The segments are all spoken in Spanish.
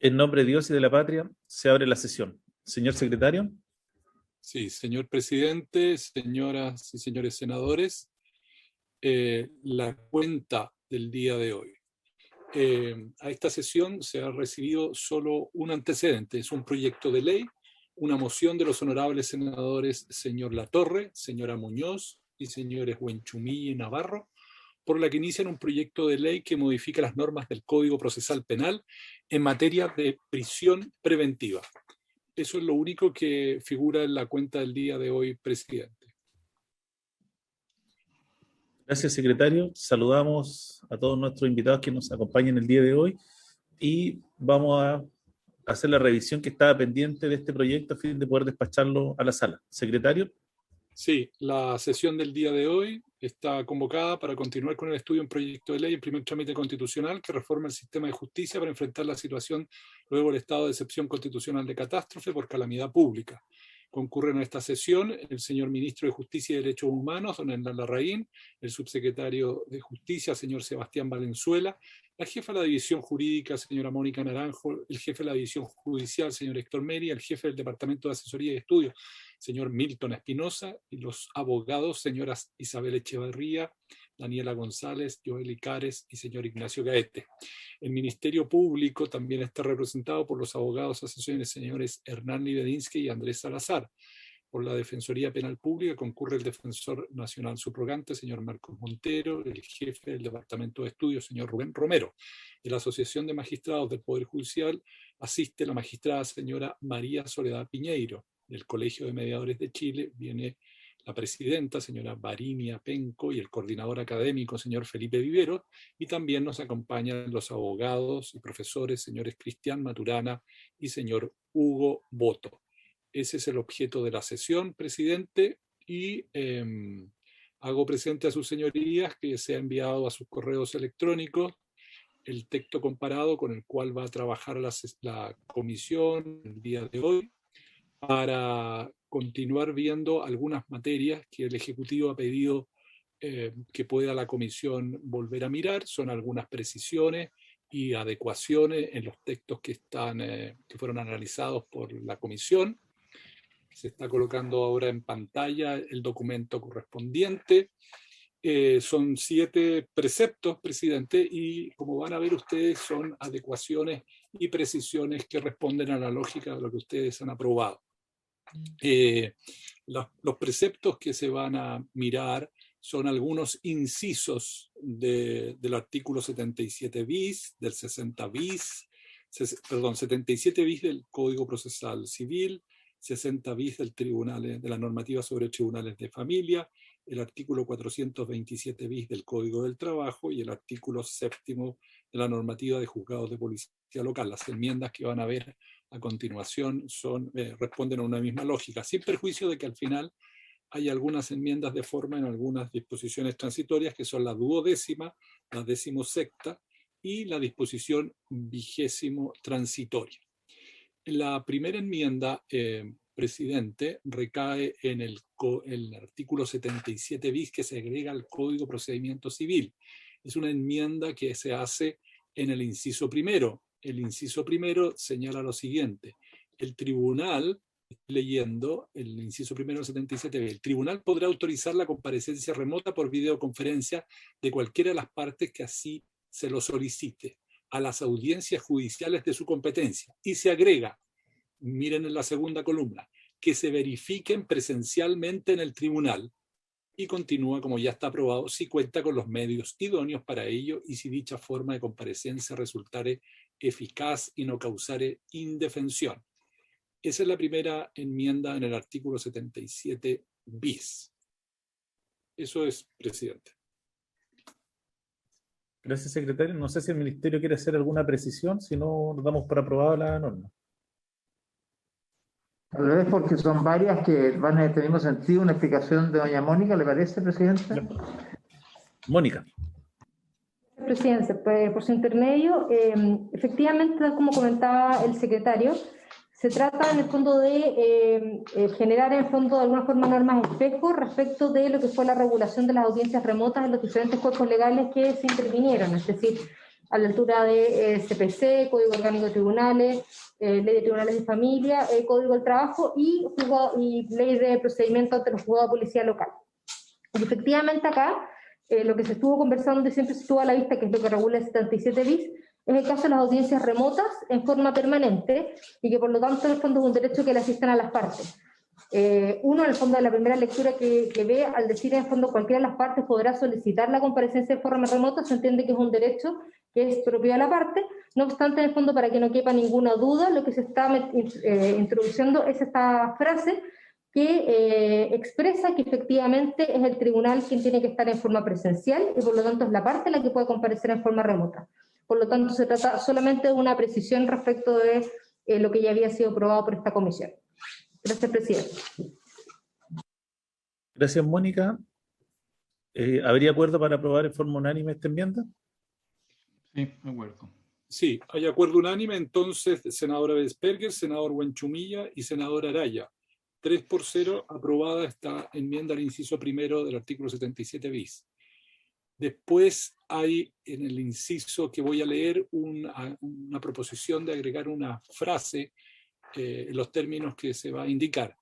En nombre de Dios y de la patria, se abre la sesión. Señor secretario. Sí, señor presidente, señoras y señores senadores, la cuenta del día de hoy. A esta sesión se ha recibido solo un antecedente, es un proyecto de ley, una moción de los honorables senadores señor Latorre, señora Muñoz y señores Huenchumí y Navarro, por la que inician un proyecto de ley que modifica las normas del Código Procesal Penal en materia de prisión preventiva. Eso es lo único que figura en la cuenta del día de hoy, presidente. Gracias, secretario. Saludamos a todos nuestros invitados que nos acompañan el día de hoy y vamos a hacer la revisión que estaba pendiente de este proyecto a fin de poder despacharlo a la sala. Secretario. Sí, la sesión del día de hoy está convocada para continuar con el estudio de un proyecto de ley en primer trámite constitucional que reforma el sistema de justicia para enfrentar la situación luego del estado de excepción constitucional de catástrofe por calamidad pública. Concurren a esta sesión el señor ministro de Justicia y Derechos Humanos, don Hernán Larraín, el subsecretario de Justicia, señor Sebastián Valenzuela, la jefa de la división jurídica, señora Mónica Naranjo, el jefe de la división judicial, señor Héctor Meri, el jefe del Departamento de Asesoría y Estudios, señor Milton Espinosa, y los abogados, señoras Isabel Echeverría, Daniela González, Joel Icares y señor Ignacio Gaete. El Ministerio Público también está representado por los abogados asesores señores Hernán Libedinsky y Andrés Salazar. Por la Defensoría Penal Pública concurre el Defensor Nacional Subrogante, señor Marcos Montero, el jefe del Departamento de Estudios, señor Rubén Romero. De la Asociación de Magistrados del Poder Judicial asiste la magistrada señora María Soledad Piñeiro. Del Colegio de Mediadores de Chile viene la presidenta, señora Varinia Penco, y el coordinador académico, señor Felipe Vivero, y también nos acompañan los abogados y profesores, señores Cristian Maturana y señor Hugo Boto. Ese es el objeto de la sesión, presidente, y hago presente a sus señorías que se ha enviado a sus correos electrónicos el texto comparado con el cual va a trabajar la comisión el día de hoy, para continuar viendo algunas materias que el Ejecutivo ha pedido que pueda la Comisión volver a mirar. Son algunas precisiones y adecuaciones en los textos que fueron analizados por la Comisión. Se está colocando ahora en pantalla el documento correspondiente. Son 7 preceptos, presidente, y como van a ver ustedes, son adecuaciones y precisiones que responden a la lógica de lo que ustedes han aprobado. Los preceptos que se van a mirar son algunos incisos del artículo 77 bis, del 60 bis, 77 bis del Código Procesal Civil, 60 bis de la normativa sobre tribunales de familia, el artículo 427 bis del Código del Trabajo y el artículo 7º de la normativa de juzgados de policía local. Las enmiendas que van a ver a continuación responden a una misma lógica, sin perjuicio de que al final hay algunas enmiendas de forma en algunas disposiciones transitorias, que son la 12ª, la 16ª y la disposición 20ª transitoria. La primera enmienda, presidente, recae en el artículo 77 bis que se agrega al Código de Procedimiento Civil. Es una enmienda que se hace en el inciso primero. El inciso primero señala lo siguiente: el tribunal, leyendo el inciso primero del 77b, el tribunal podrá autorizar la comparecencia remota por videoconferencia de cualquiera de las partes que así se lo solicite a las audiencias judiciales de su competencia. Y se agrega, miren en la segunda columna, que se verifiquen presencialmente en el tribunal. Y continúa, como ya está aprobado, si cuenta con los medios idóneos para ello y si dicha forma de comparecencia resultare eficaz y no causare indefensión. Esa es la primera enmienda en el artículo 77 bis. Eso es, presidente. Gracias, secretario. No sé si el ministerio quiere hacer alguna precisión, si no, nos damos por aprobada la norma. Tal vez porque son varias que van en este mismo sentido. Una explicación de doña Mónica, ¿le parece, presidente? Mónica. Presidente, por su intermedio, efectivamente, tal como comentaba el secretario, se trata en el fondo de generar en el fondo de alguna forma normas espejo respecto de lo que fue la regulación de las audiencias remotas en los diferentes cuerpos legales que se intervinieron. Es decir, a la altura de CPC, Código Orgánico de Tribunales, Ley de Tribunales de Familia, Código del Trabajo y Ley de Procedimiento ante los Juzgados de Policía Local. Y efectivamente acá, lo que se estuvo conversando y siempre se estuvo a la vista, que es lo que regula el 77 bis, es el caso de las audiencias remotas en forma permanente y que por lo tanto en el fondo es un derecho que le asistan a las partes. Uno, en el fondo de la primera lectura que ve, al decir en el fondo cualquiera de las partes podrá solicitar la comparecencia de forma remota, se entiende que es un derecho que es propio de la parte. No obstante, en el fondo, para que no quepa ninguna duda, lo que se está introduciendo es esta frase que expresa que efectivamente es el tribunal quien tiene que estar en forma presencial y por lo tanto es la parte la que puede comparecer en forma remota. Por lo tanto, se trata solamente de una precisión respecto de lo que ya había sido aprobado por esta comisión. Gracias, presidente. Gracias, Mónica. ¿Habría acuerdo para aprobar en forma unánime esta enmienda? Sí, de acuerdo. Sí, hay acuerdo unánime, entonces, senadora Vespérger, senador Buenchumilla y senador Araya. 3-0, aprobada esta enmienda al inciso primero del artículo 77 bis. Después hay en el inciso que voy a leer una proposición de agregar una frase en los términos que se va a indicar.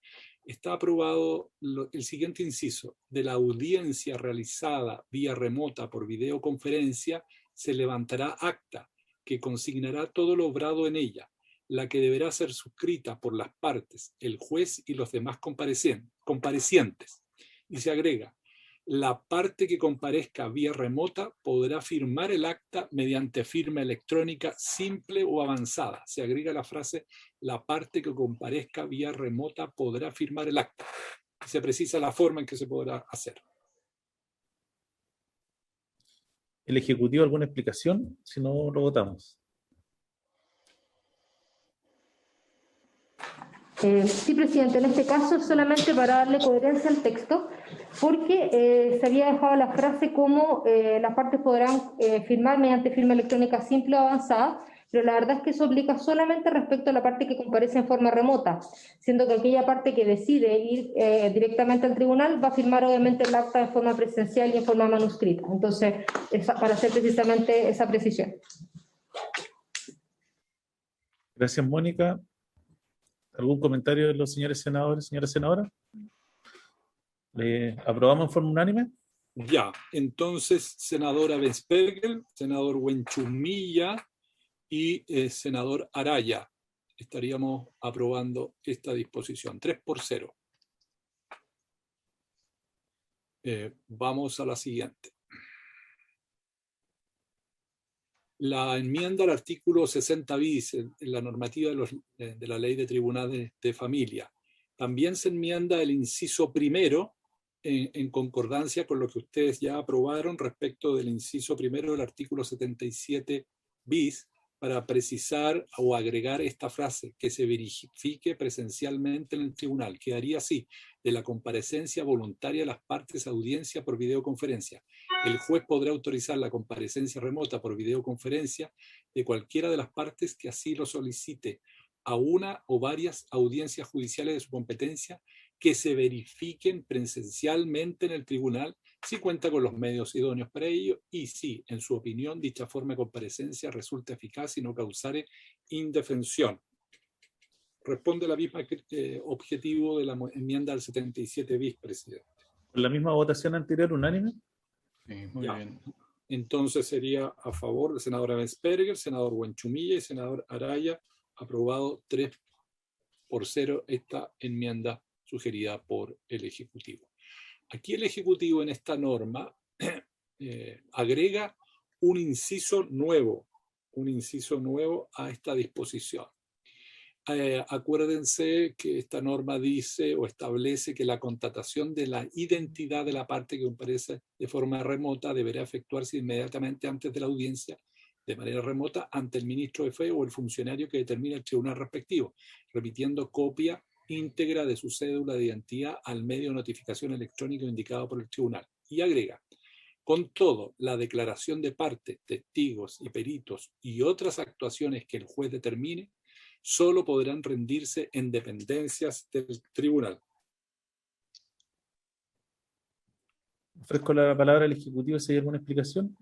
Está aprobado el siguiente inciso: de la audiencia realizada vía remota por videoconferencia se levantará acta que consignará todo lo obrado en ella, la que deberá ser suscrita por las partes, el juez y los demás comparecientes. Y se agrega: la parte que comparezca vía remota podrá firmar el acta mediante firma electrónica simple o avanzada. Se agrega la frase: la parte que comparezca vía remota podrá firmar el acta. Y se precisa la forma en que se podrá hacer. ¿El Ejecutivo alguna explicación? Si no, lo votamos. Sí, presidente, en este caso solamente para darle coherencia al texto, porque se había dejado la frase como las partes podrán firmar mediante firma electrónica simple o avanzada, pero la verdad es que eso aplica solamente respecto a la parte que comparece en forma remota, siendo que aquella parte que decide ir directamente al tribunal va a firmar obviamente el acta de forma presencial y en forma manuscrita. Entonces, para hacer precisamente esa precisión. Gracias, Mónica. ¿Algún comentario de los señores senadores, señora senadora? ¿Le aprobamos en forma unánime? Ya, entonces, senadora Vespérger, senador Buenchumilla y senador Araya, estaríamos aprobando esta disposición. 3-0. Vamos a la siguiente. La enmienda al artículo 60 bis en la normativa de la Ley de Tribunales de Familia. También se enmienda el inciso primero en concordancia con lo que ustedes ya aprobaron respecto del inciso primero del artículo 77 bis, para precisar o agregar esta frase: que se verifique presencialmente en el tribunal. Quedaría así: de la comparecencia voluntaria de las partes a audiencia por videoconferencia. El juez podrá autorizar la comparecencia remota por videoconferencia de cualquiera de las partes que así lo solicite a una o varias audiencias judiciales de su competencia que se verifiquen presencialmente en el tribunal si cuenta con los medios idóneos para ello y si, en su opinión, dicha forma de comparecencia resulta eficaz y no causare indefensión. Responde la misma objetivo de la enmienda al 77 bis, presidente. ¿Con la misma votación anterior unánime? Sí, muy bien. Entonces sería a favor de senadora Vespérger, senador Buenchumilla y senador Araya. Aprobado 3-0 esta enmienda sugerida por el Ejecutivo. Aquí el Ejecutivo en esta norma agrega un inciso nuevo a esta disposición. Acuérdense que esta norma dice o establece que la constatación de la identidad de la parte que comparece de forma remota deberá efectuarse inmediatamente antes de la audiencia de manera remota ante el ministro de Fe o el funcionario que determine el tribunal respectivo, remitiendo copia íntegra de su cédula de identidad al medio de notificación electrónico indicado por el tribunal. Y agrega: con todo, la declaración de parte, testigos y peritos y otras actuaciones que el juez determine solo podrán rendirse en dependencias del tribunal. Ofrezco la palabra al Ejecutivo si hay alguna explicación.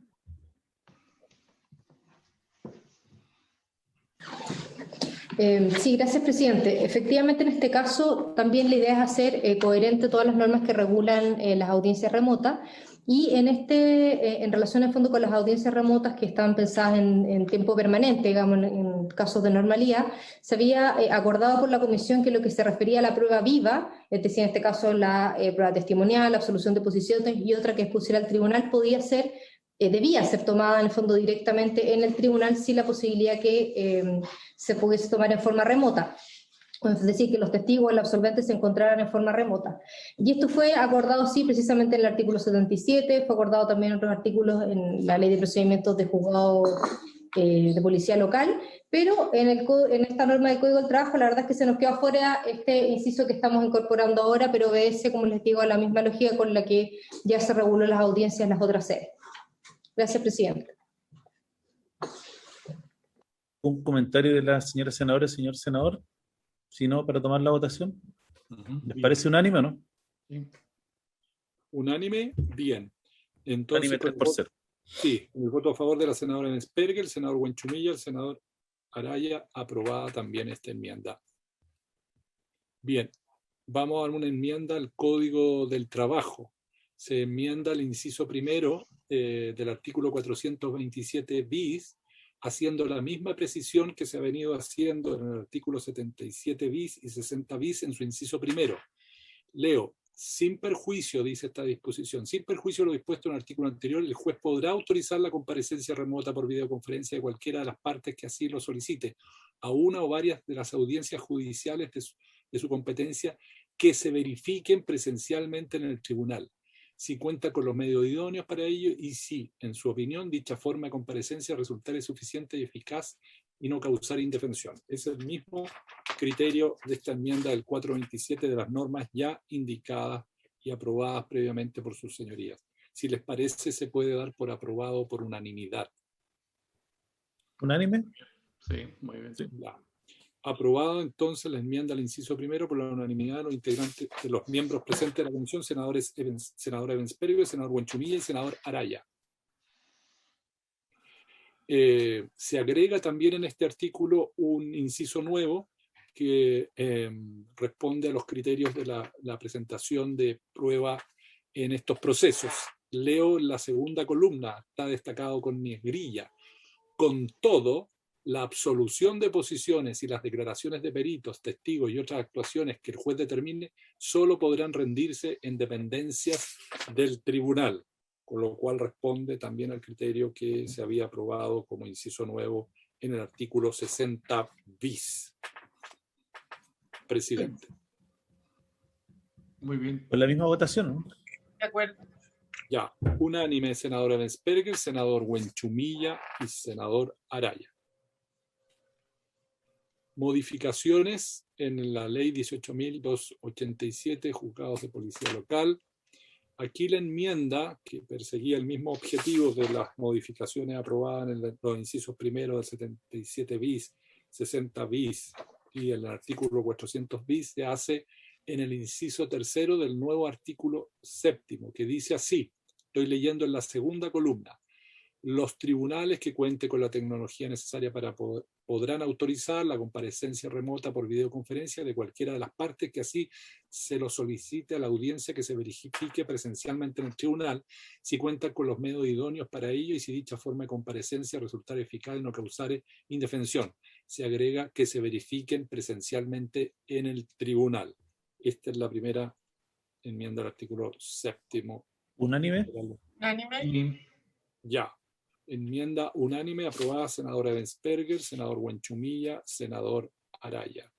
Sí, gracias, presidente. Efectivamente, en este caso, también la idea es hacer coherente todas las normas que regulan las audiencias remotas. Y en relación al fondo con las audiencias remotas que estaban pensadas en tiempo permanente, digamos, en casos de normalidad, se había acordado por la Comisión que lo que se refería a la prueba viva, es decir, en este caso la prueba testimonial, la absolución de posiciones y otra que expusiera al tribunal, debía ser tomada en el fondo directamente en el tribunal sin la posibilidad que se pudiese tomar en forma remota. Es decir, que los testigos, el absolvente se encontraran en forma remota. Y esto fue acordado, sí, precisamente en el artículo 77, fue acordado también en otros artículos en la Ley de Procedimientos de Juzgado de Policía Local, pero en esta norma del Código del Trabajo, la verdad es que se nos quedó afuera este inciso que estamos incorporando ahora, pero obedece, como les digo, a la misma lógica con la que ya se reguló las audiencias en las otras sedes. Gracias, presidente. Un comentario de la señora senadora, señor senador, si no, para tomar la votación. ¿Les parece unánime o no? Sí. Unánime, bien. Entonces, Unánime 3-0. Sí, el voto a favor de la senadora Ensperger, el senador Buenchumilla, el senador Araya, aprobada también esta enmienda. Bien, vamos a dar una enmienda al Código del Trabajo. Se enmienda el inciso primero del artículo 427 bis, haciendo la misma precisión que se ha venido haciendo en el artículo 77 bis y 60 bis en su inciso primero. Leo, sin perjuicio, dice esta disposición, sin perjuicio de lo dispuesto en el artículo anterior, el juez podrá autorizar la comparecencia remota por videoconferencia de cualquiera de las partes que así lo solicite, a una o varias de las audiencias judiciales de su competencia que se verifiquen presencialmente en el tribunal, si cuenta con los medios idóneos para ello y si, en su opinión, dicha forma de comparecencia resultare suficiente y eficaz y no causar indefensión. Es el mismo criterio de esta enmienda del 427 de las normas ya indicadas y aprobadas previamente por sus señorías. Si les parece, se puede dar por aprobado por unanimidad. ¿Unánime? Sí, muy bien. Sí. Ya. Aprobado entonces la enmienda al inciso primero por la unanimidad de los integrantes, de los miembros presentes de la comisión, senadora Ensperger, senador Buenchumilla y senador Araya. Se agrega también en este artículo un inciso nuevo que responde a los criterios de la presentación de prueba en estos procesos. Leo la segunda columna, está destacado con negrilla. Con todo, la absolución de posiciones y las declaraciones de peritos, testigos y otras actuaciones que el juez determine solo podrán rendirse en dependencias del tribunal, con lo cual responde también al criterio que se había aprobado como inciso nuevo en el artículo 60 bis. Presidente. Muy bien. Con la misma votación, ¿no? De acuerdo. Ya, unánime, senadora Ensperger, senador Buenchumilla y senador Araya. Modificaciones en la ley 18.287, juzgados de policía local. Aquí la enmienda, que perseguía el mismo objetivo de las modificaciones aprobadas en los incisos primeros del 77 bis, 60 bis y el artículo 400 bis, se hace en el inciso tercero del nuevo artículo séptimo, que dice así, estoy leyendo en la segunda columna: los tribunales que cuenten con la tecnología necesaria podrán autorizar la comparecencia remota por videoconferencia de cualquiera de las partes que así se lo solicite a la audiencia que se verifique presencialmente en el tribunal, si cuentan con los medios idóneos para ello y si dicha forma de comparecencia resultare eficaz y no causare indefensión. Se agrega que se verifiquen presencialmente en el tribunal. Esta es la primera enmienda al artículo séptimo. ¿Unánime? Unánime. Sí. Ya. Enmienda unánime aprobada, senadora Ensperger, senador Buenchumilla, senador Araya.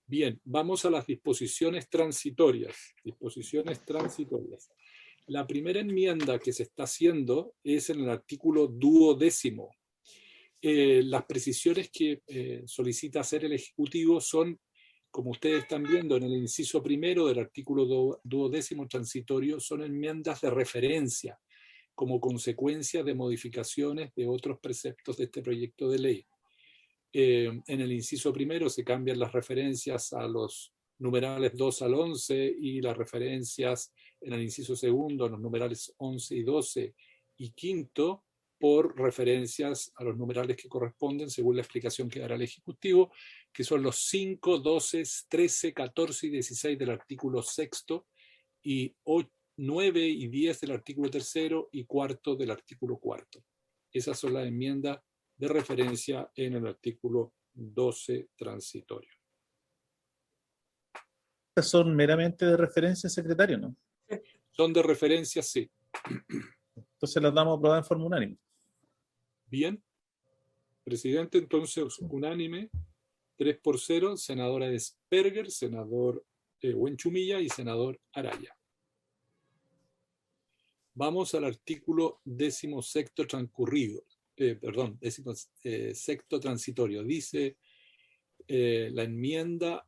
Bien, vamos a las disposiciones transitorias. Disposiciones transitorias. La primera enmienda que se está haciendo es en el artículo 12º. Las precisiones que solicita hacer el Ejecutivo son, como ustedes están viendo en el inciso primero del artículo 12º transitorio, son enmiendas de referencia, como consecuencia de modificaciones de otros preceptos de este proyecto de ley. En el inciso primero se cambian las referencias a los numerales 2 al 11 y las referencias en el inciso segundo a los numerales 11 y 12 y quinto, por referencias a los numerales que corresponden según la explicación que dará el Ejecutivo, que son los 5, 12, 13, 14 y 16 del artículo 6 y 9 y 10 del artículo 3 y 4 del artículo 4. Esas son las enmiendas de referencia en el artículo 12 transitorio. Estas son meramente de referencia, secretario, ¿no? Son de referencia, sí. Entonces las damos aprobadas en forma unánime. Bien. Presidente, entonces, unánime, 3-0, senadora Esperger, senador Huenchumilla y senador Araya. Vamos al artículo 16º transcurrido, perdón, 16º transitorio. Dice la enmienda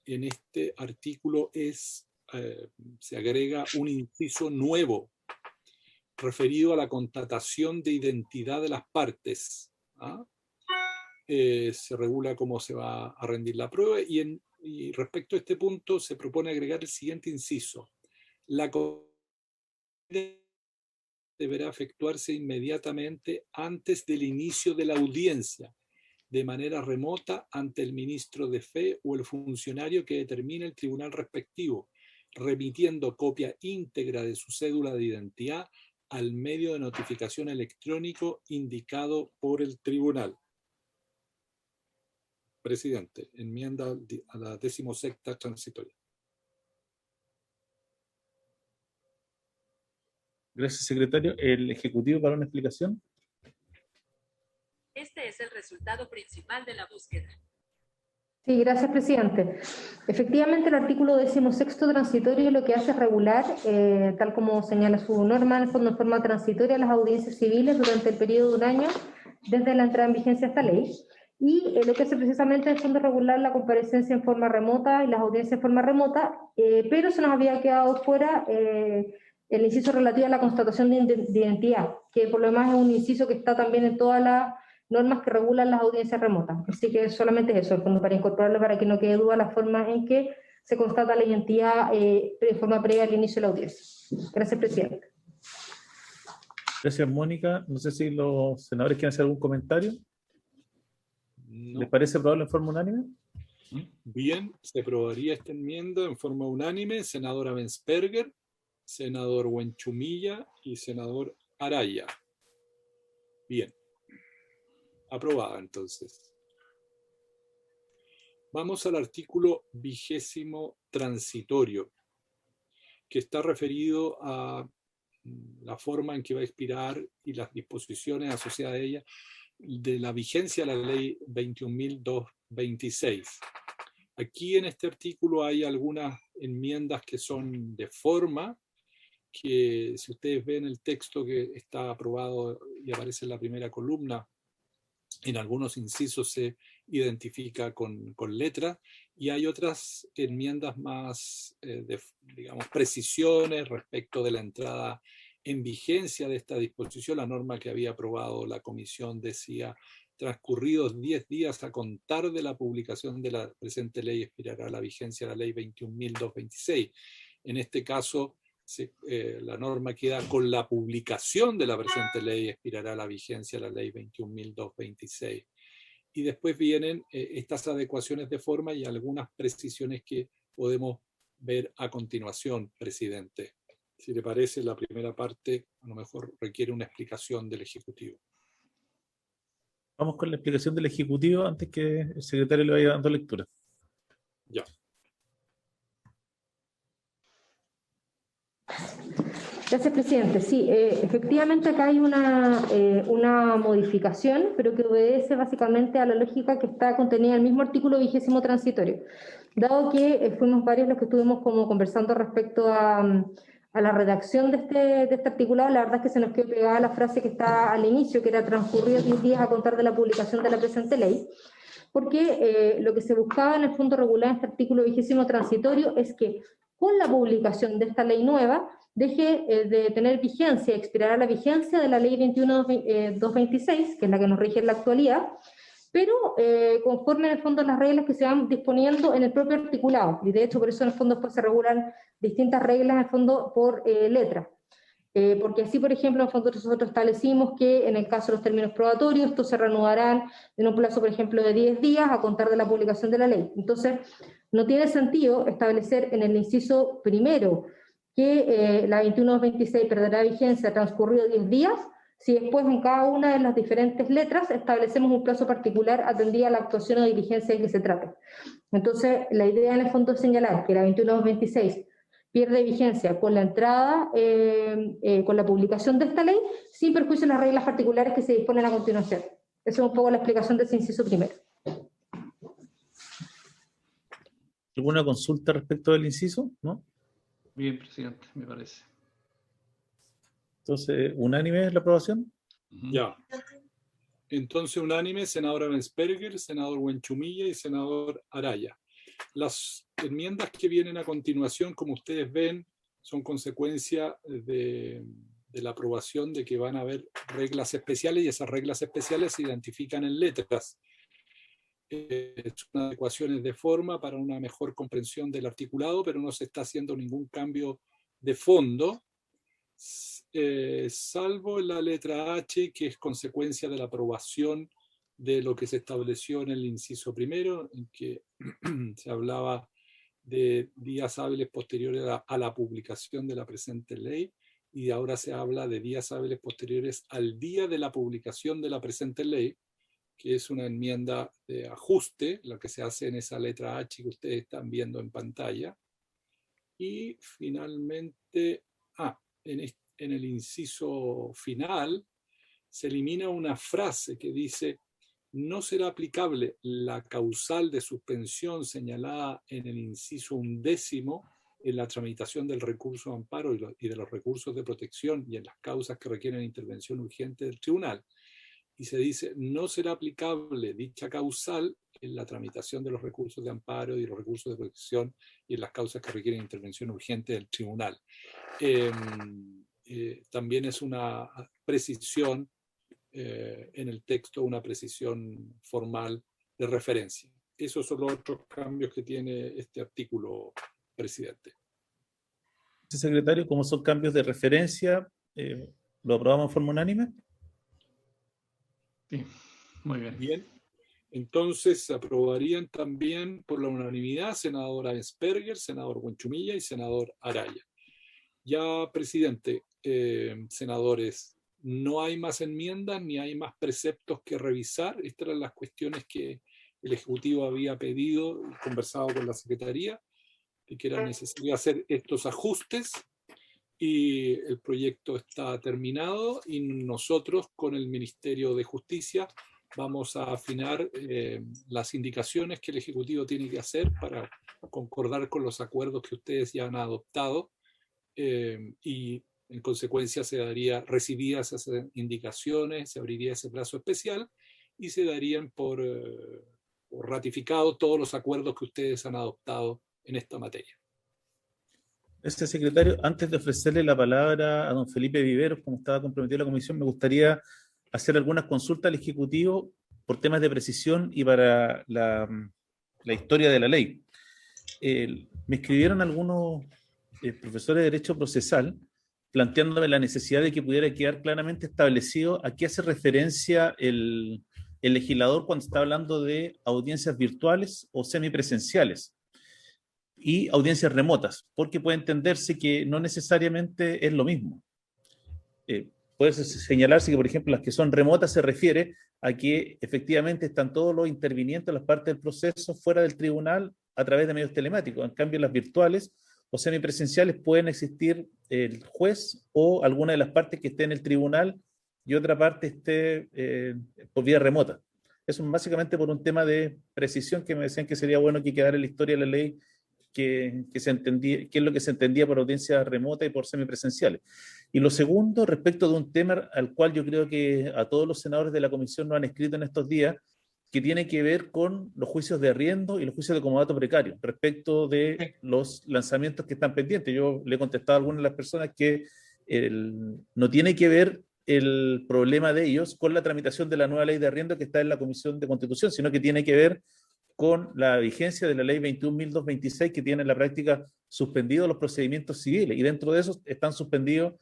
en este artículo se agrega un inciso nuevo referido a la constatación de identidad de las partes. ¿Ah? Se regula cómo se va a rendir la prueba y respecto a este punto se propone agregar el siguiente inciso. La deberá efectuarse inmediatamente antes del inicio de la audiencia, de manera remota ante el ministro de Fe o el funcionario que determine el tribunal respectivo, remitiendo copia íntegra de su cédula de identidad al medio de notificación electrónico indicado por el tribunal. Presidente, enmienda a la 16ª transitoria. Gracias, secretario. ¿El Ejecutivo para una explicación? Este es el resultado principal de la búsqueda. Sí, gracias, presidente. Efectivamente, el artículo 16º transitorio lo que hace es regular, tal como señala su norma, en el fondo en forma transitoria, las audiencias civiles durante el periodo de un año desde la entrada en vigencia de esta ley. Y lo que hace precisamente es regular la comparecencia en forma remota y las audiencias en forma remota, pero se nos había quedado fuera el inciso relativo a la constatación de identidad, que por lo demás es un inciso que está también en todas las normas que regulan las audiencias remotas. Así que solamente es eso, para incorporarlo, para que no quede duda la forma en que se constata la identidad de forma previa al inicio de la audiencia. Gracias, presidente. Gracias, Mónica. No sé si los senadores quieren hacer algún comentario. No. ¿Les parece aprobable en forma unánime? Bien, se aprobaría esta enmienda en forma unánime. Senadora Bensperger, senador Huenchumilla y senador Araya. Bien. Aprobada, entonces. Vamos al artículo 20º transitorio, que está referido a la forma en que va a expirar y las disposiciones asociadas a ella de la vigencia de la ley 21.226. Aquí en este artículo hay algunas enmiendas que son de forma, que si ustedes ven el texto que está aprobado y aparece en la primera columna, en algunos incisos se identifica con letra, y hay otras enmiendas más digamos, precisiones respecto de la entrada en vigencia de esta disposición. La norma que había aprobado la comisión decía: transcurridos 10 días a contar de la publicación de la presente ley expirará la vigencia de la ley 21.226. En este caso, la norma queda: con la publicación de la presente ley expirará la vigencia de la ley 21.226. Y después vienen estas adecuaciones de forma y algunas precisiones que podemos ver a continuación, presidente. Si le parece, la primera parte a lo mejor requiere una explicación del Ejecutivo. Vamos con la explicación del Ejecutivo antes que el secretario le vaya dando lectura. Ya. Gracias, presidente. Sí, efectivamente acá hay una modificación, pero que obedece básicamente a la lógica que está contenida en el mismo artículo 20º transitorio. Dado que fuimos varios los que estuvimos como conversando respecto a la redacción de este articulado, la verdad es que se nos quedó pegada la frase que está al inicio, que era transcurridos 10 días a contar de la publicación de la presente ley, porque lo que se buscaba en el fondo regular en este artículo 20º transitorio es que con la publicación de esta ley nueva deje de tener vigencia, expirará la vigencia de la ley 21.226, que es la que nos rige en la actualidad, pero conforme en el fondo las reglas que se van disponiendo en el propio articulado, y de hecho por eso en el fondo después se regulan distintas reglas en el fondo por letra. porque así, por ejemplo, en fondo nosotros establecimos que en el caso de los términos probatorios, estos se reanudarán en un plazo, por ejemplo, de 10 días a contar de la publicación de la ley. Entonces, no tiene sentido establecer en el inciso primero que la 2126 perderá vigencia transcurrido 10 días, si después en cada una de las diferentes letras establecemos un plazo particular atendida a la actuación o diligencia de que se trate. Entonces, la idea en el fondo es señalar que la 2126 pierde vigencia con la entrada, con la publicación de esta ley, sin perjuicio de las reglas particulares que se disponen a continuación. Esa es un poco la explicación de ese inciso primero. ¿Alguna consulta respecto del inciso? ¿No? Bien, presidente, me parece. Entonces, ¿unánime es la aprobación? Ya. Entonces, unánime, senador Ravensperger, senador Buenchumilla y senador Araya. Las enmiendas que vienen a continuación, como ustedes ven, son consecuencia de la aprobación de que van a haber reglas especiales, y esas reglas especiales se identifican en letras. Son adecuaciones de forma para una mejor comprensión del articulado, pero no se está haciendo ningún cambio de fondo, salvo en la letra H, que es consecuencia de la aprobación de lo que se estableció en el inciso primero, en que se hablaba de días hábiles posteriores a la publicación de la presente ley, y ahora se habla de días hábiles posteriores al día de la publicación de la presente ley, que es una enmienda de ajuste, la que se hace en esa letra H que ustedes están viendo en pantalla. Y finalmente, en el inciso final, se elimina una frase que dice: no será aplicable la causal de suspensión señalada en el inciso 11º en la tramitación del recurso de amparo y de los recursos de protección y en las causas que requieren intervención urgente del tribunal. Y se dice: no será aplicable dicha causal en la tramitación de los recursos de amparo y de los recursos de protección y en las causas que requieren intervención urgente del tribunal. También es una precisión en el texto, una precisión formal de referencia. Esos son los otros cambios que tiene este artículo, presidente. Secretario, como son cambios de referencia, ¿lo aprobamos en forma unánime? Sí, muy bien. Bien. Entonces se aprobarían también por la unanimidad senador Ravensperger, senador Buenchumilla y senador Araya. Ya, presidente, senadores, no hay más enmiendas ni hay más preceptos que revisar. Estas eran las cuestiones que el Ejecutivo había pedido y conversado con la Secretaría, de que era necesario hacer estos ajustes, y el proyecto está terminado, y nosotros con el Ministerio de Justicia vamos a afinar las indicaciones que el Ejecutivo tiene que hacer para concordar con los acuerdos que ustedes ya han adoptado, y en consecuencia se daría, recibidas esas indicaciones, se abriría ese plazo especial y se darían por ratificado todos los acuerdos que ustedes han adoptado en esta materia. Secretario, antes de ofrecerle la palabra a don Felipe Viveros, como estaba comprometido la comisión, me gustaría hacer algunas consultas al Ejecutivo por temas de precisión y para la historia de la ley. Me escribieron algunos profesores de Derecho Procesal planteándome la necesidad de que pudiera quedar claramente establecido a qué hace referencia el legislador cuando está hablando de audiencias virtuales o semipresenciales y audiencias remotas, porque puede entenderse que no necesariamente es lo mismo. Puede señalarse que, por ejemplo, las que son remotas se refiere a que efectivamente están todos los intervinientes, las partes del proceso fuera del tribunal a través de medios telemáticos. En cambio, las virtuales o semipresenciales pueden existir el juez o alguna de las partes que esté en el tribunal y otra parte esté por vía remota. Eso es básicamente por un tema de precisión que me decían que sería bueno que quedara en la historia de la ley que se entendía, qué es lo que se entendía por audiencia remota y por semipresenciales. Y lo segundo, respecto de un tema al cual yo creo que a todos los senadores de la comisión nos han escrito en estos días, que tiene que ver con los juicios de arriendo y los juicios de comodato precario, respecto de los lanzamientos que están pendientes. Yo le he contestado a algunas de las personas que no tiene que ver el problema de ellos con la tramitación de la nueva ley de arriendo que está en la Comisión de Constitución, sino que tiene que ver con la vigencia de la ley 21.226, que tiene en la práctica suspendidos los procedimientos civiles, y dentro de esos están suspendidos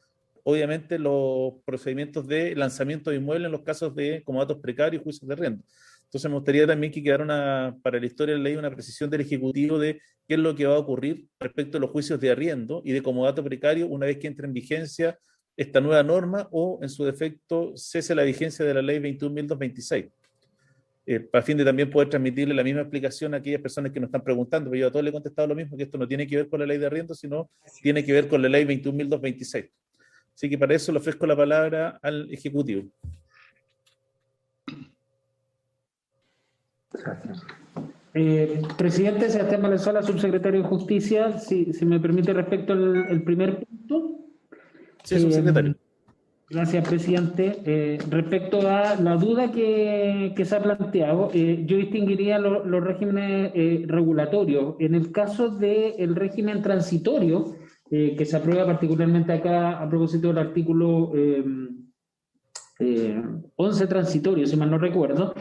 obviamente los procedimientos de lanzamiento de inmuebles en los casos de comodatos precarios y juicios de arriendo. Entonces me gustaría también que quedara para la historia de la ley una precisión del Ejecutivo de qué es lo que va a ocurrir respecto a los juicios de arriendo y de comodato precario una vez que entre en vigencia esta nueva norma o, en su defecto, cese la vigencia de la ley 21.226. Para fin de también poder transmitirle la misma explicación a aquellas personas que nos están preguntando, pero yo a todos les he contestado lo mismo, que esto no tiene que ver con la ley de arriendo, sino tiene que ver con la ley 21.226. Así que para eso le ofrezco la palabra al Ejecutivo. Presidente Sebastián Valenzuela, subsecretario de Justicia, si me permite respecto al primer punto. Sí, subsecretario. Gracias, presidente. Respecto a la duda que se ha planteado, yo distinguiría los regímenes regulatorios. En el caso del régimen transitorio, que se aprueba particularmente acá a propósito del artículo 11 transitorio, si mal no recuerdo,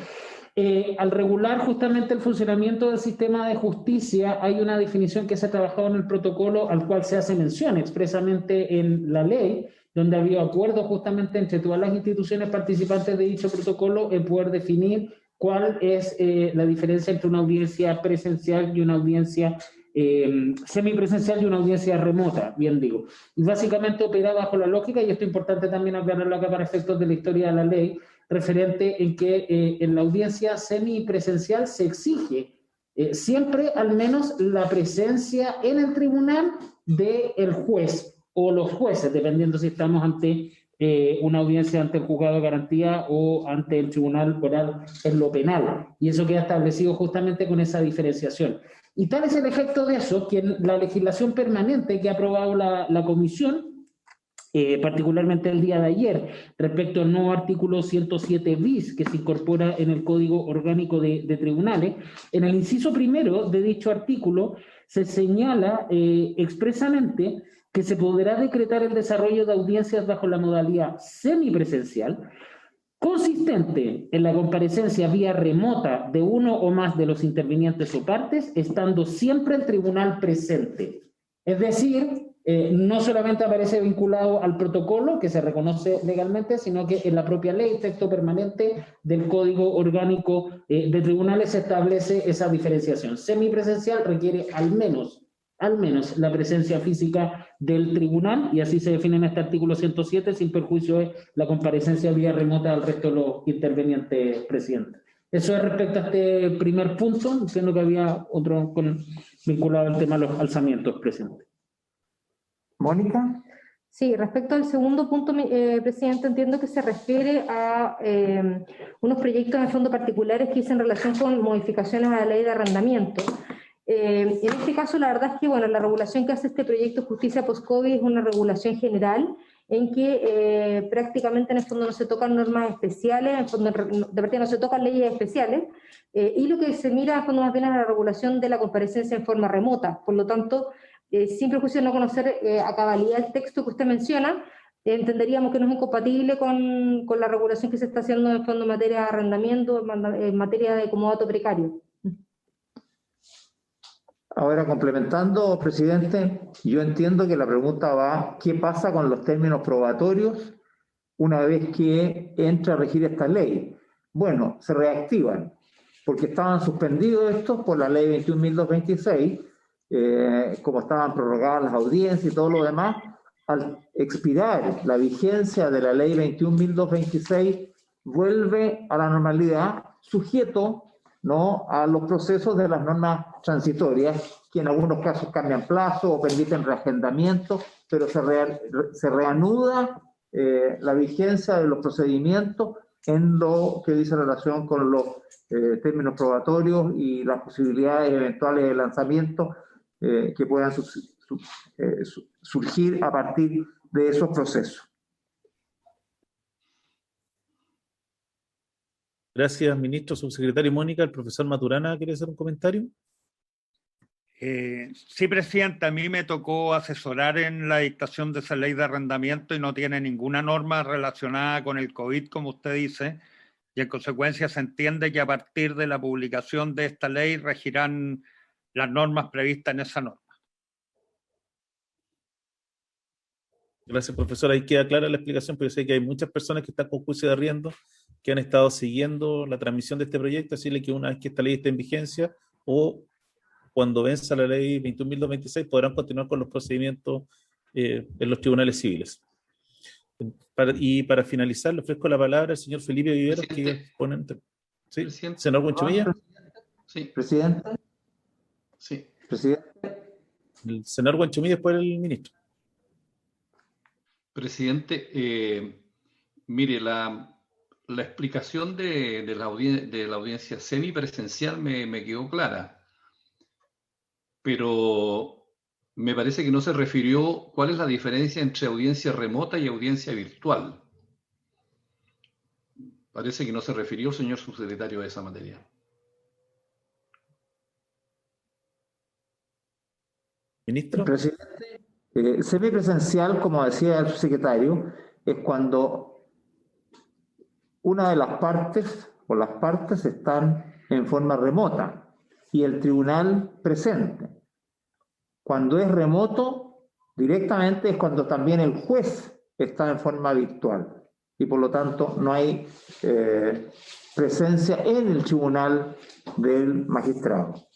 al regular justamente el funcionamiento del sistema de justicia, hay una definición que se ha trabajado en el protocolo al cual se hace mención expresamente en la ley, donde había acuerdo justamente entre todas las instituciones participantes de dicho protocolo en poder definir cuál es la diferencia entre una audiencia presencial y una audiencia semipresencial y una audiencia remota, bien digo. Y básicamente opera bajo la lógica, y esto es importante también aclararlo acá para efectos de la historia de la ley, referente en que en la audiencia semipresencial se exige siempre al menos la presencia en el tribunal del juez o los jueces, dependiendo si estamos ante una audiencia ante el juzgado de garantía o ante el tribunal oral en lo penal. Y eso queda establecido justamente con esa diferenciación. Y tal es el efecto de eso, que en la legislación permanente que ha aprobado la Comisión, particularmente el día de ayer, respecto al nuevo artículo 107 bis que se incorpora en el Código Orgánico de Tribunales, en el inciso primero de dicho artículo se señala expresamente que se podrá decretar el desarrollo de audiencias bajo la modalidad semipresencial, consistente en la comparecencia vía remota de uno o más de los intervinientes o partes, estando siempre el tribunal presente. Es decir, no solamente aparece vinculado al protocolo que se reconoce legalmente, sino que en la propia ley, texto permanente del Código Orgánico de Tribunales, se establece esa diferenciación. Semipresencial requiere al menos la presencia física del tribunal, y así se define en este artículo 107, sin perjuicio de la comparecencia vía remota al resto de los intervenientes, presidente. Eso es respecto a este primer punto. Entiendo que había otro vinculado al tema de los alzamientos, presidente. Mónica. Sí, respecto al segundo punto, presidente, entiendo que se refiere a unos proyectos en fondo particulares que hice en relación con modificaciones a la ley de arrendamiento. En este caso, la verdad es que bueno, la regulación que hace este proyecto Justicia Post-COVID es una regulación general en que prácticamente en el fondo no se tocan normas especiales, en el fondo de partida no se tocan leyes especiales, y lo que se mira en el fondo más bien es la regulación de la comparecencia en forma remota. Por lo tanto, sin prejuicio de no conocer a cabalidad el texto que usted menciona, entenderíamos que no es incompatible con la regulación que se está haciendo en el fondo en materia de arrendamiento, en materia de comodato precario. Ahora, complementando, presidente, yo entiendo que la pregunta va, ¿qué pasa con los términos probatorios una vez que entra a regir esta ley? Bueno, se reactivan, porque estaban suspendidos estos por la ley 21.226, como estaban prorrogadas las audiencias y todo lo demás. Al expirar la vigencia de la ley 21.226, vuelve a la normalidad, sujeto, ¿no?, a los procesos de las normas transitorias, que en algunos casos cambian plazo o permiten reagendamiento, pero se reanuda la vigencia de los procedimientos en lo que dice relación con los términos probatorios y las posibilidades eventuales de lanzamiento que puedan surgir a partir de esos procesos. Gracias, ministro, subsecretario. Mónica, el profesor Maturana quiere hacer un comentario. Sí, presidente, a mí me tocó asesorar en la dictación de esa ley de arrendamiento y no tiene ninguna norma relacionada con el COVID, como usted dice, y en consecuencia se entiende que a partir de la publicación de esta ley regirán las normas previstas en esa norma. Gracias, profesor. Ahí queda clara la explicación, pero yo sé que hay muchas personas que están con juicio de arriendo, que han estado siguiendo la transmisión de este proyecto, así que una vez que esta ley esté en vigencia o cuando venza la ley 21.226 podrán continuar con los procedimientos en los tribunales civiles. Y para finalizar, le ofrezco la palabra al señor Felipe Viveros, que es ponente. ¿Sí? Presidente. Senador Buenchumilla. Sí. Presidente. Sí. Presidente. El senador Buenchumilla, después el ministro. Presidente, mire, la explicación de la audiencia semipresencial me quedó clara, pero me parece que no se refirió cuál es la diferencia entre audiencia remota y audiencia virtual. Parece que no se refirió, señor subsecretario, a esa materia. Ministro. Presidente, semipresencial, como decía el subsecretario, es cuando una de las partes o las partes están en forma remota y el tribunal presente. Cuando es remoto, directamente es cuando también el juez está en forma virtual y por lo tanto no hay presencia en el tribunal del magistrado.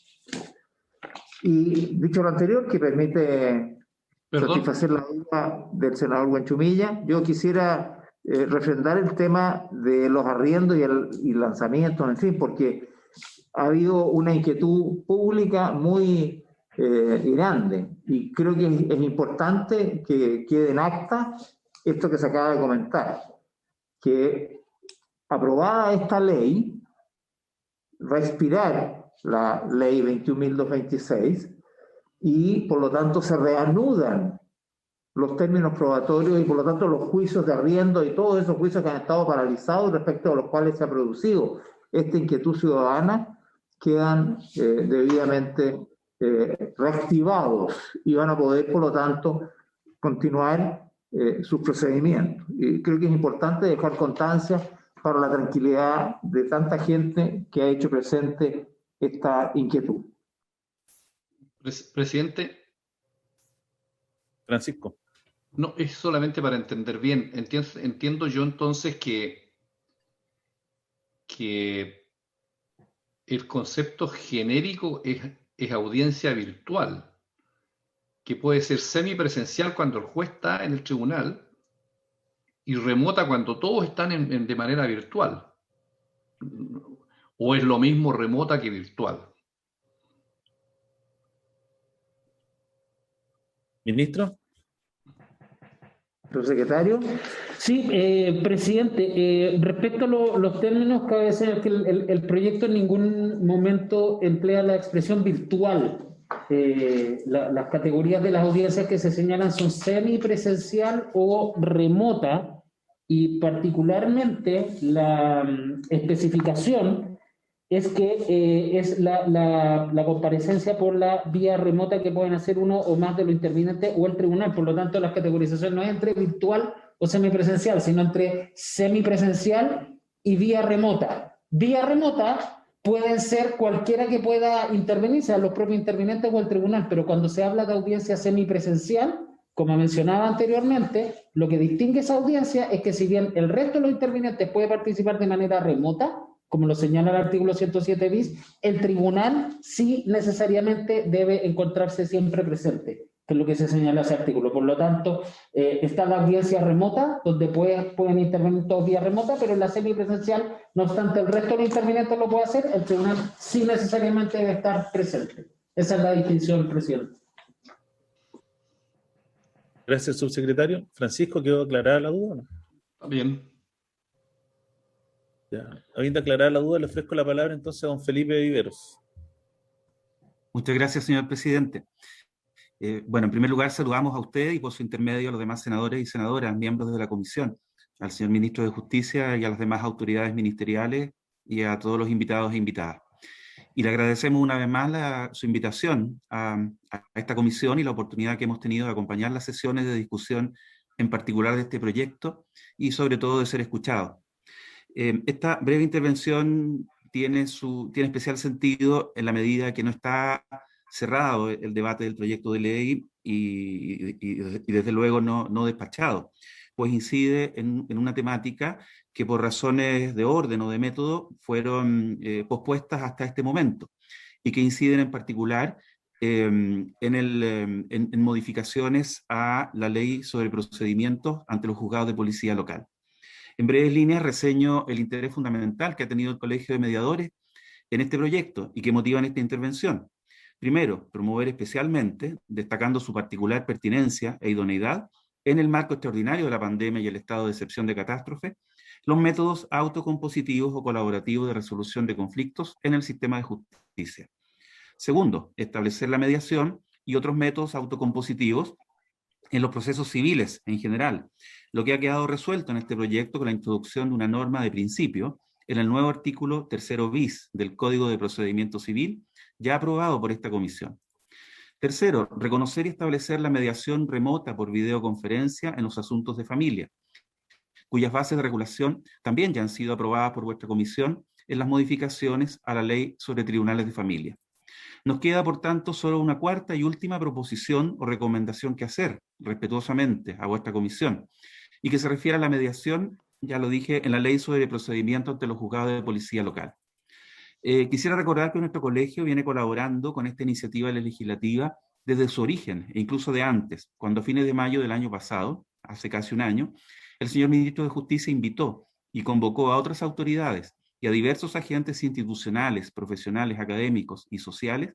Y dicho lo anterior, que permite satisfacer la duda del senador Buenchumilla, yo quisiera refrendar el tema de los arriendos y el lanzamiento, en fin, porque ha habido una inquietud pública muy grande y creo que es importante que quede en acta esto que se acaba de comentar, que aprobada esta ley va a expirar la ley 21.226 y por lo tanto se reanudan los términos probatorios y por lo tanto los juicios de arriendo y todos esos juicios que han estado paralizados respecto a los cuales se ha producido esta inquietud ciudadana quedan debidamente reactivados y van a poder por lo tanto continuar sus procedimientos. Y creo que es importante dejar constancia para la tranquilidad de tanta gente que ha hecho presente esta inquietud. Presidente. Francisco. No, es solamente para entender bien. Entiendo yo entonces que el concepto genérico es audiencia virtual, que puede ser semipresencial cuando el juez está en el tribunal y remota cuando todos están de manera virtual. ¿O es lo mismo remota que virtual? Ministro. ¿Subsecretario? Sí, presidente, respecto a los términos, cabe decir que el proyecto en ningún momento emplea la expresión virtual. Las categorías de las audiencias que se señalan son semipresencial o remota, y particularmente la especificación es que es la comparecencia por la vía remota que pueden hacer uno o más de los intervinientes o el tribunal. Por lo tanto, la categorización no es entre virtual o semipresencial, sino entre semipresencial y vía remota. Vía remota pueden ser cualquiera que pueda intervenir, sean los propios intervinientes o el tribunal, pero cuando se habla de audiencia semipresencial, como mencionaba anteriormente, lo que distingue esa audiencia es que si bien el resto de los intervinientes puede participar de manera remota, como lo señala el artículo 107 bis, el tribunal sí necesariamente debe encontrarse siempre presente, que es lo que se señala ese artículo. Por lo tanto, está la audiencia remota, donde pueden intervenir todos vía remota, pero en la semipresencial, no obstante el resto de los intervinientes lo puede hacer, el tribunal sí necesariamente debe estar presente. Esa es la distinción, presidente. Gracias, subsecretario. Francisco, ¿quedó aclarada la duda o no? Bien. Ya. Habiendo aclarado la duda, le ofrezco la palabra entonces a don Felipe Viveros. Muchas gracias, señor presidente. Bueno, en primer lugar, saludamos a usted y por su intermedio a los demás senadores y senadoras, miembros de la comisión, al señor ministro de Justicia y a las demás autoridades ministeriales y a todos los invitados e invitadas. Y le agradecemos una vez más su invitación a esta comisión y la oportunidad que hemos tenido de acompañar las sesiones de discusión, en particular de este proyecto, y sobre todo de ser escuchados. Esta breve intervención tiene especial sentido en la medida que no está cerrado el debate del proyecto de ley y desde luego no despachado, pues incide en una temática que por razones de orden o de método fueron pospuestas hasta este momento y que inciden en particular en modificaciones a la ley sobre procedimientos ante los juzgados de policía local. En breves líneas reseño el interés fundamental que ha tenido el Colegio de Mediadores en este proyecto y que motivan esta intervención. Primero, promover especialmente, destacando su particular pertinencia e idoneidad en el marco extraordinario de la pandemia y el estado de excepción de catástrofe, los métodos autocompositivos o colaborativos de resolución de conflictos en el sistema de justicia. Segundo, establecer la mediación y otros métodos autocompositivos en los procesos civiles en general, lo que ha quedado resuelto en este proyecto con la introducción de una norma de principio en el nuevo artículo 3 bis del Código de Procedimiento Civil, ya aprobado por esta comisión. Tercero, reconocer y establecer la mediación remota por videoconferencia en los asuntos de familia, cuyas bases de regulación también ya han sido aprobadas por vuestra comisión en las modificaciones a la Ley sobre Tribunales de Familia. Nos queda, por tanto, solo una cuarta y última proposición o recomendación que hacer, respetuosamente, a vuestra comisión, y que se refiere a la mediación, ya lo dije, en la Ley sobre Procedimiento ante los Juzgados de Policía Local. Quisiera recordar que nuestro colegio viene colaborando con esta iniciativa legislativa desde su origen, e incluso de antes, cuando a fines de mayo del año pasado, hace casi un año, el señor Ministro de Justicia invitó y convocó a otras autoridades y a diversos agentes institucionales, profesionales, académicos y sociales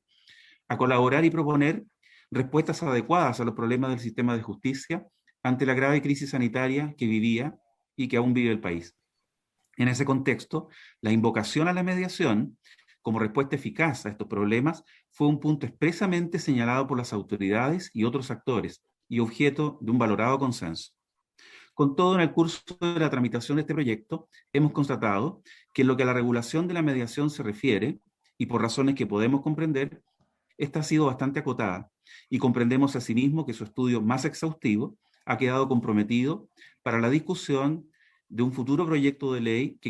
a colaborar y proponer respuestas adecuadas a los problemas del sistema de justicia ante la grave crisis sanitaria que vivía y que aún vive el país. En ese contexto, la invocación a la mediación como respuesta eficaz a estos problemas fue un punto expresamente señalado por las autoridades y otros actores y objeto de un valorado consenso. Con todo, en el curso de la tramitación de este proyecto, hemos constatado que en lo que a la regulación de la mediación se refiere, y por razones que podemos comprender, esta ha sido bastante acotada, y comprendemos asimismo que su estudio más exhaustivo ha quedado comprometido para la discusión de un futuro proyecto de ley que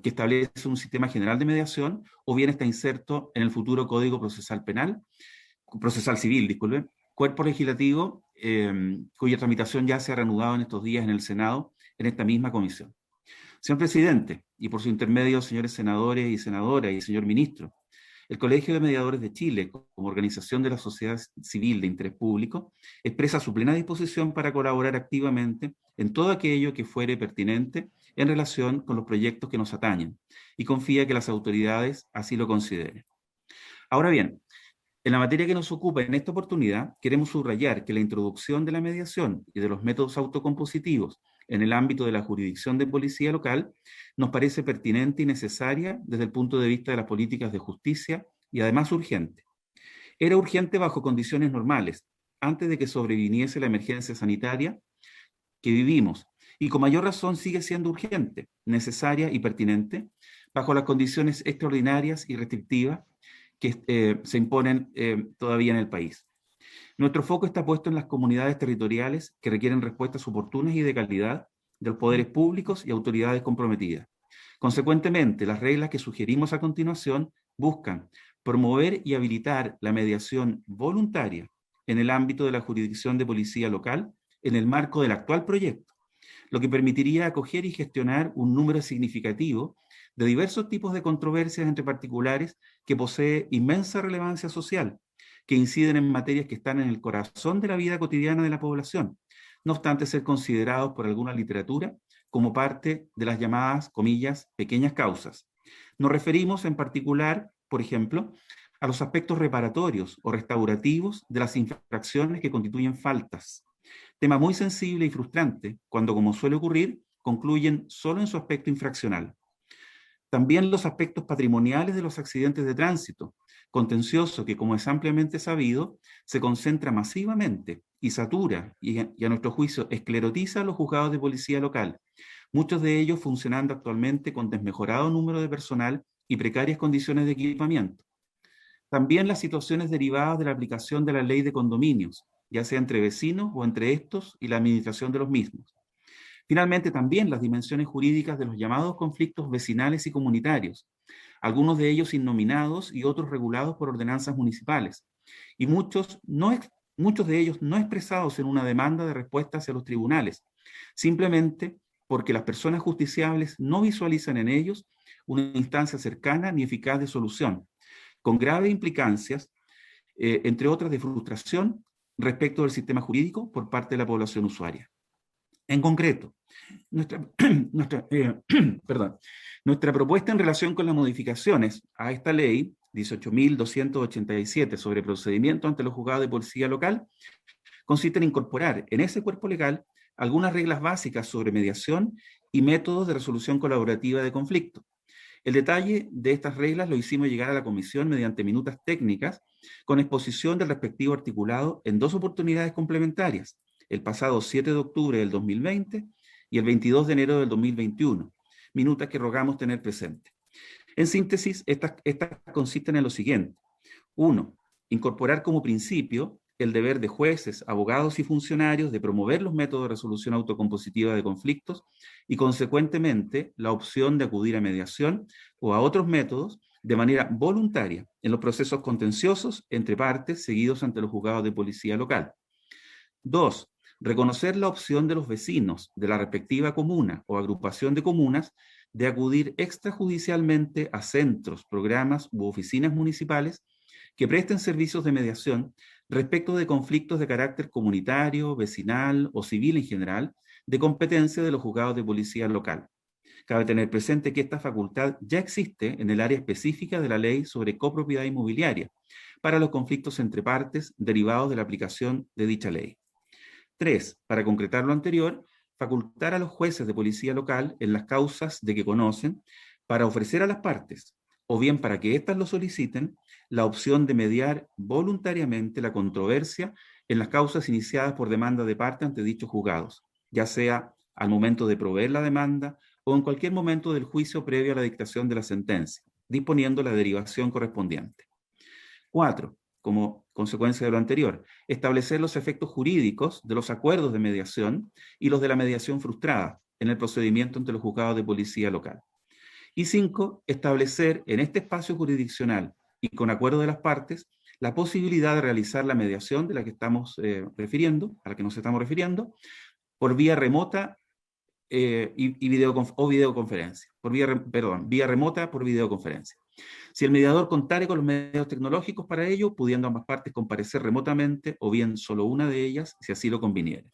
establece un sistema general de mediación, o bien está inserto en el futuro Código Procesal Civil, disculpe, cuerpo legislativo cuya tramitación ya se ha reanudado en estos días en el Senado, en esta misma comisión. Señor presidente, y por su intermedio, señores senadores y senadoras y señor ministro, el Colegio de Mediadores de Chile, como organización de la sociedad civil de interés público, expresa su plena disposición para colaborar activamente en todo aquello que fuere pertinente en relación con los proyectos que nos atañen, y confía que las autoridades así lo consideren. Ahora bien, en la materia que nos ocupa en esta oportunidad, queremos subrayar que la introducción de la mediación y de los métodos autocompositivos en el ámbito de la jurisdicción de policía local nos parece pertinente y necesaria desde el punto de vista de las políticas de justicia y además urgente. Era urgente bajo condiciones normales, antes de que sobreviniese la emergencia sanitaria que vivimos, y con mayor razón sigue siendo urgente, necesaria y pertinente bajo las condiciones extraordinarias y restrictivas que se imponen todavía en el país. Nuestro foco está puesto en las comunidades territoriales que requieren respuestas oportunas y de calidad de los poderes públicos y autoridades comprometidas. Consecuentemente, las reglas que sugerimos a continuación buscan promover y habilitar la mediación voluntaria en el ámbito de la jurisdicción de policía local en el marco del actual proyecto, lo que permitiría acoger y gestionar un número significativo de diversos tipos de controversias entre particulares que posee inmensa relevancia social, que inciden en materias que están en el corazón de la vida cotidiana de la población, no obstante ser considerados por alguna literatura como parte de las llamadas, comillas, pequeñas causas. Nos referimos en particular, por ejemplo, a los aspectos reparatorios o restaurativos de las infracciones que constituyen faltas, tema muy sensible y frustrante cuando, como suele ocurrir, concluyen solo en su aspecto infraccional. También los aspectos patrimoniales de los accidentes de tránsito, contencioso que, como es ampliamente sabido, se concentra masivamente y satura y a nuestro juicio esclerotiza a los juzgados de policía local, muchos de ellos funcionando actualmente con desmejorado número de personal y precarias condiciones de equipamiento. También las situaciones derivadas de la aplicación de la ley de condominios, ya sea entre vecinos o entre estos y la administración de los mismos. Finalmente, también las dimensiones jurídicas de los llamados conflictos vecinales y comunitarios, algunos de ellos innominados y otros regulados por ordenanzas municipales, y muchos de ellos no expresados en una demanda de respuesta hacia los tribunales, simplemente porque las personas justiciables no visualizan en ellos una instancia cercana ni eficaz de solución, con graves implicancias, entre otras de frustración respecto del sistema jurídico por parte de la población usuaria. En concreto, nuestra propuesta en relación con las modificaciones a esta ley 18.287 sobre procedimiento ante los juzgados de policía local consiste en incorporar en ese cuerpo legal algunas reglas básicas sobre mediación y métodos de resolución colaborativa de conflictos. El detalle de estas reglas lo hicimos llegar a la comisión mediante minutas técnicas con exposición del respectivo articulado en 2 oportunidades complementarias, el pasado 7 de octubre del 2020 y el 22 de enero del 2021, minutas que rogamos tener presentes. En síntesis, estas consisten en lo siguiente. 1. Incorporar como principio el deber de jueces, abogados y funcionarios de promover los métodos de resolución autocompositiva de conflictos y, consecuentemente, la opción de acudir a mediación o a otros métodos de manera voluntaria en los procesos contenciosos entre partes seguidos ante los juzgados de policía local. 2. Reconocer la opción de los vecinos de la respectiva comuna o agrupación de comunas de acudir extrajudicialmente a centros, programas u oficinas municipales que presten servicios de mediación respecto de conflictos de carácter comunitario, vecinal o civil en general, de competencia de los juzgados de policía local. Cabe tener presente que esta facultad ya existe en el área específica de la ley sobre copropiedad inmobiliaria para los conflictos entre partes derivados de la aplicación de dicha ley. 3. Para concretar lo anterior, facultar a los jueces de policía local en las causas de que conocen para ofrecer a las partes, o bien para que éstas lo soliciten, la opción de mediar voluntariamente la controversia en las causas iniciadas por demanda de parte ante dichos juzgados, ya sea al momento de proveer la demanda o en cualquier momento del juicio previo a la dictación de la sentencia, disponiendo la derivación correspondiente. 4. Como consecuencia de lo anterior, establecer los efectos jurídicos de los acuerdos de mediación y los de la mediación frustrada en el procedimiento ante los juzgados de policía local. Y 5. Establecer en este espacio jurisdiccional y con acuerdo de las partes la posibilidad de realizar la mediación de la que estamos a la que nos estamos refiriendo, por vía remota videoconferencia, vía remota por videoconferencia. Si el mediador contare con los medios tecnológicos para ello, pudiendo ambas partes comparecer remotamente o bien solo una de ellas, si así lo conviniere.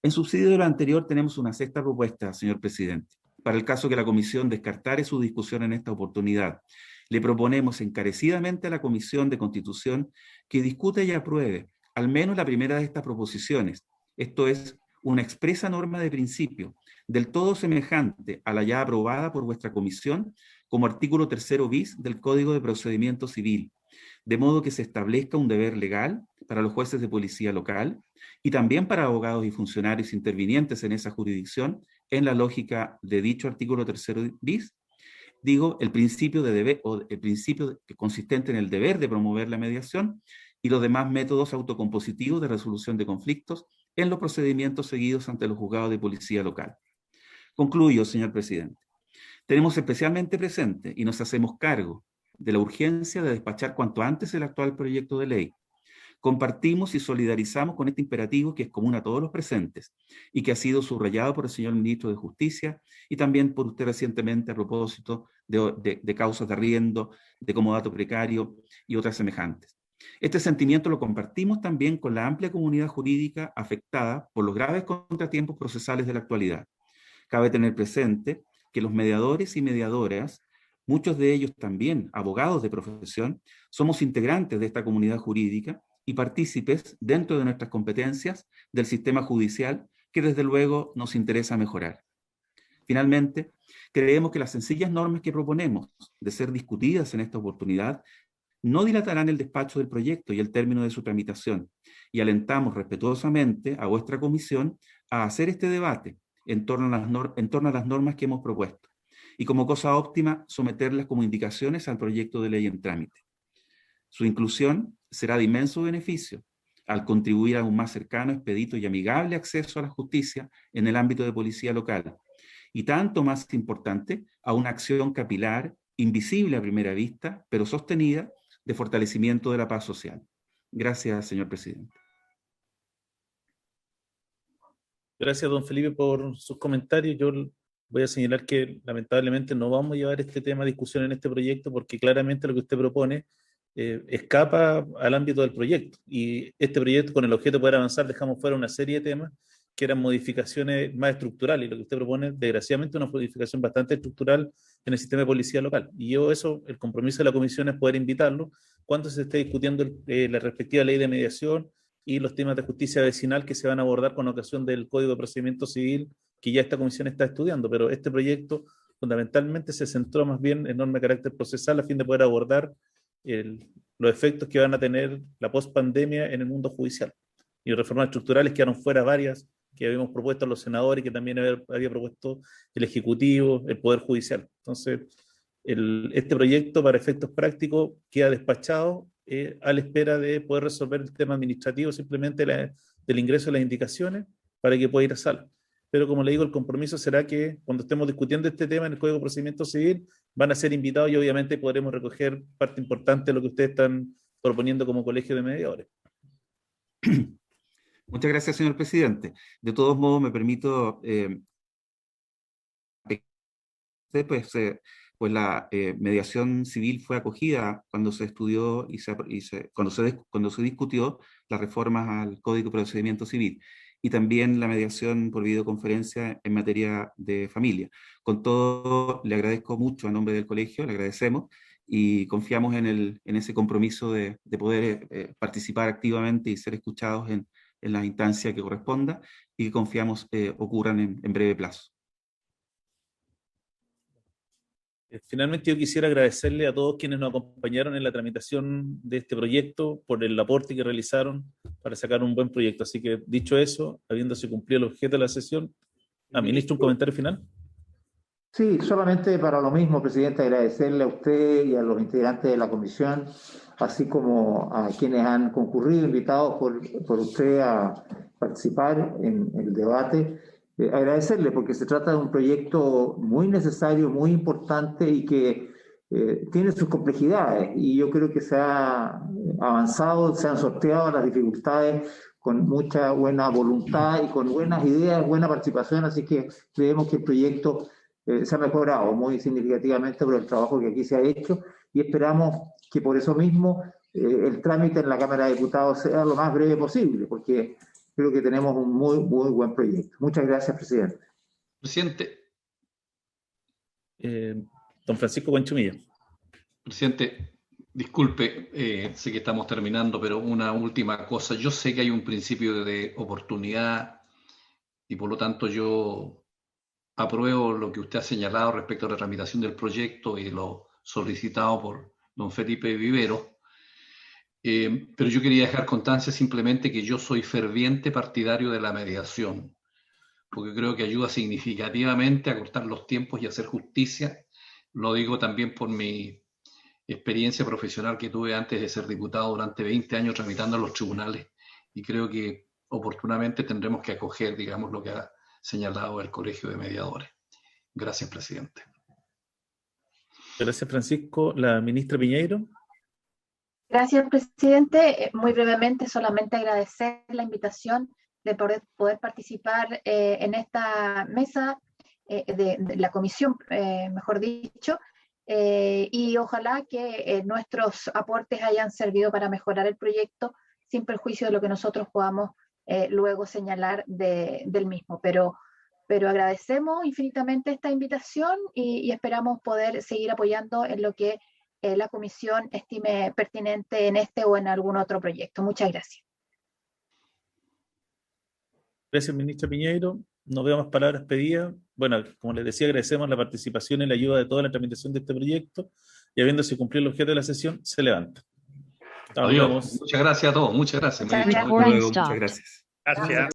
En subsidio de lo anterior tenemos una 6ª propuesta, señor presidente. Para el caso que la comisión descartare su discusión en esta oportunidad, le proponemos encarecidamente a la Comisión de Constitución que discuta y apruebe al menos la primera de estas proposiciones, esto es, una expresa norma de principio, del todo semejante a la ya aprobada por vuestra comisión como artículo 3º bis del Código de Procedimiento Civil, de modo que se establezca un deber legal para los jueces de policía local y también para abogados y funcionarios intervinientes en esa jurisdicción, en la lógica de dicho artículo 3º bis, digo, el principio consistente en el deber de promover la mediación y los demás métodos autocompositivos de resolución de conflictos en los procedimientos seguidos ante los juzgados de policía local. Concluyo, señor presidente. Tenemos especialmente presente y nos hacemos cargo de la urgencia de despachar cuanto antes el actual proyecto de ley. Compartimos y solidarizamos con este imperativo que es común a todos los presentes y que ha sido subrayado por el señor ministro de Justicia y también por usted recientemente a propósito de causas de arriendo, de comodato precario y otras semejantes. Este sentimiento lo compartimos también con la amplia comunidad jurídica afectada por los graves contratiempos procesales de la actualidad. Cabe tener presente que los mediadores y mediadoras, muchos de ellos también abogados de profesión, somos integrantes de esta comunidad jurídica y partícipes dentro de nuestras competencias del sistema judicial que desde luego nos interesa mejorar. Finalmente, creemos que las sencillas normas que proponemos de ser discutidas en esta oportunidad no dilatarán el despacho del proyecto y el término de su tramitación, y alentamos respetuosamente a vuestra comisión a hacer este debate en torno a las normas que hemos propuesto, y como cosa óptima someterlas como indicaciones al proyecto de ley en trámite. Su inclusión será de inmenso beneficio al contribuir a un más cercano, expedito y amigable acceso a la justicia en el ámbito de policía local, y tanto más importante, a una acción capilar invisible a primera vista, pero sostenida, de fortalecimiento de la paz social. Gracias, señor presidente. Gracias, don Felipe, por sus comentarios. Yo voy a señalar que lamentablemente no vamos a llevar este tema a discusión en este proyecto porque claramente lo que usted propone escapa al ámbito del proyecto. Y este proyecto, con el objeto de poder avanzar, dejamos fuera una serie de temas que eran modificaciones más estructurales. Y lo que usted propone, desgraciadamente, una modificación bastante estructural en el sistema de policía local. Y yo eso, el compromiso de la comisión es poder invitarlo cuando se esté discutiendo la respectiva ley de mediación y los temas de justicia vecinal que se van a abordar con ocasión del Código de Procedimiento Civil que ya esta comisión está estudiando. Pero este proyecto fundamentalmente se centró más bien en normas de carácter procesal a fin de poder abordar los efectos que van a tener la post-pandemia en el mundo judicial. Y reformas estructurales quedaron fuera varias que habíamos propuesto a los senadores y que también había propuesto el Ejecutivo, el Poder Judicial. Entonces, este proyecto, para efectos prácticos, queda despachado a la espera de poder resolver el tema administrativo simplemente del ingreso de las indicaciones para que pueda ir a sala. Pero como le digo, el compromiso será que cuando estemos discutiendo este tema en el Código de Procedimiento Civil, van a ser invitados y obviamente podremos recoger parte importante de lo que ustedes están proponiendo como colegio de mediadores. Muchas gracias, señor presidente. De todos modos, me permito, pues la mediación civil fue acogida cuando se estudió y cuando se discutió las reformas al Código de Procedimiento Civil, y también la mediación por videoconferencia en materia de familia. Con todo, le agradezco mucho a nombre del colegio, le agradecemos, y confiamos en ese compromiso de poder participar activamente y ser escuchados en la instancia que corresponda, y que confiamos ocurran en breve plazo. Finalmente, yo quisiera agradecerle a todos quienes nos acompañaron en la tramitación de este proyecto por el aporte que realizaron para sacar un buen proyecto. Así que, dicho eso, habiéndose cumplido el objeto de la sesión, ministro, ¿un comentario final? Sí, solamente para lo mismo, presidente, agradecerle a usted y a los integrantes de la comisión, así como a quienes han concurrido, invitados por usted a participar en el debate. Agradecerle porque se trata de un proyecto muy necesario, muy importante y que tiene sus complejidades, y yo creo que se ha avanzado, se han sorteado las dificultades con mucha buena voluntad y con buenas ideas, buena participación, así que creemos que el proyecto se ha mejorado muy significativamente por el trabajo que aquí se ha hecho, y esperamos que por eso mismo el trámite en la Cámara de Diputados sea lo más breve posible, porque creo que tenemos un muy buen proyecto. Muchas gracias, presidente. Presidente. Don Francisco Buenchumilla. Presidente, disculpe, sé que estamos terminando, pero una última cosa. Yo sé que hay un principio de oportunidad y por lo tanto yo apruebo lo que usted ha señalado respecto a la tramitación del proyecto y lo solicitado por don Felipe Vivero. Pero yo quería dejar constancia simplemente que yo soy ferviente partidario de la mediación, porque creo que ayuda significativamente a cortar los tiempos y a hacer justicia. Lo digo también por mi experiencia profesional que tuve antes de ser diputado durante 20 años tramitando en los tribunales, y creo que oportunamente tendremos que acoger, digamos, lo que ha señalado el Colegio de Mediadores. Gracias, presidente. Gracias, Francisco. La ministra Piñeiro. Gracias, presidente. Muy brevemente, solamente agradecer la invitación de poder participar en esta mesa de la comisión, mejor dicho, y ojalá que nuestros aportes hayan servido para mejorar el proyecto sin perjuicio de lo que nosotros podamos luego señalar del mismo. Pero agradecemos infinitamente esta invitación y esperamos poder seguir apoyando en lo que la comisión estime pertinente en este o en algún otro proyecto. Muchas gracias. Gracias, ministra Piñeiro. No veo más palabras pedidas. Bueno, como les decía, agradecemos la participación y la ayuda de toda la tramitación de este proyecto, y habiéndose cumplido el objeto de la sesión, se levanta. Adiós. Muchas gracias a todos. Muchas gracias. Muchas gracias. Gracias.